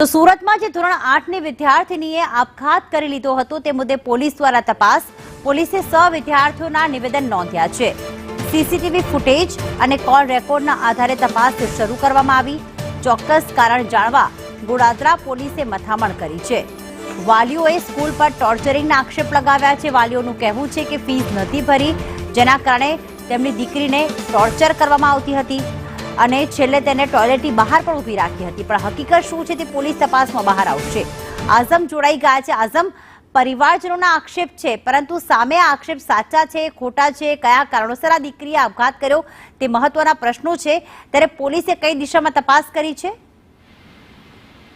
તો સુરતમાં જે ધોરણ 8ની વિદ્યાર્થીનીએ આપઘાત કરી લીધો હતો તે મુદ્દે પોલીસ દ્વારા તપાસ. પોલીસે 100 વિદ્યાર્થીઓના નિવેદન નોંધ્યા છે. સીસીટીવી ફૂટેજ અને કોલ રેકોર્ડના આધારે તપાસ શરૂ કરવામાં આવી. ચોક્કસ કારણ જાણવા ગોડાદરા પોલીસે મથામણ કરી છે. વાલીઓએ સ્કૂલ પર ટોર્ચરિંગના આક્ષેપ લગાવ્યા છે. વાલીઓનું કહેવું છે કે ફીસ નથી ભરી, જેના કારણે તેમની દીકરીને ટોર્ચર કરવામાં આવતી હતી અને છેલ્લે તેને ટોયલેટની બહાર પણ ઊભી રાખી હતી. પણ હકીકત શું છે તે પોલીસ તપાસમાં બહાર આવશે. આઝમ જોડાઈ ગયા છે. આઝમ, પરિવારજનોના આક્ષેપ છે, પરંતુ સામે આ આક્ષેપ સાચા છે, ખોટા છે, કયા કારણોસર આ દીકરીએ આપઘાત કર્યો તે મહત્વના પ્રશ્નો છે. ત્યારે પોલીસે કઈ દિશામાં તપાસ કરી છે?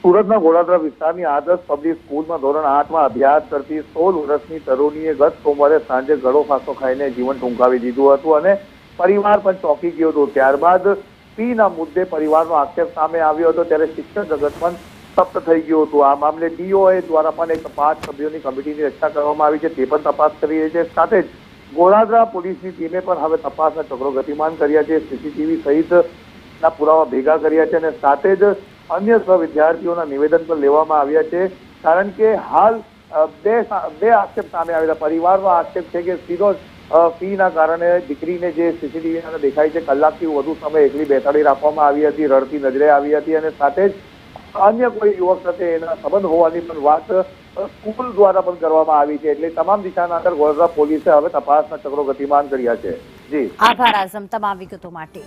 સુરતના ગોડાદરા વિસ્તારની આદર્શ પબ્લિક સ્કૂલમાં ધોરણ 8માં અભ્યાસ કરતી 16 વર્ષની તરુણીએ ગત સોમવારે સાંજે ગળો ફાંસો ખાઈને જીવન ટૂંકાવી દીધું હતું અને પરિવાર પણ ચોંકી ગયો હતો. ત્યારબાદ ફીના મુદ્દે પરિવારનો આક્ષેપ સામે આવ્યો હતો, ત્યારે શિક્ષણ જગત પણ સ્તબ્ધ થઈ ગયું હતું. આ મામલે ડીઓએ દ્વારા પણ એક 5 સભ્યોની કમિટીની રચના કરવામાં આવી છે, તે પણ તપાસ કરી રહી છે. સાથે જ ગોડાદરા પોલીસની ટીમે પણ હવે તપાસના ચક્રો ગતિમાન કર્યા છે, સીસીટીવી સહિતના પુરાવા ભેગા કર્યા છે અને સાથે જ અન્ય 100 વિદ્યાર્થીઓના નિવેદન પણ લેવામાં આવ્યા છે. કારણ કે હાલ બે આક્ષેપ સામે આવ્યા. પરિવારનો આક્ષેપ છે કે સીધો ફીના કારણે દીકરીને જે સીસીટીવી દેખાય છે કલાકથી વધુ સમય એકલી બેસાડી રાખવામાં આવી હતી, રડતી નજરે આવી હતી અને સાથે જ અન્ય કોઈ યુવક સાથે એના સંબંધ હોવાની પણ વાત સ્કૂલ દ્વારા પણ કરવામાં આવી છે. એટલે તમામ દિશાના અંદર ગોડાદરા પોલીસે હવે તપાસના ચક્રો ગતિમાન કર્યા છે. જી, આભાર આઝમ તમામ વિગતો માટે.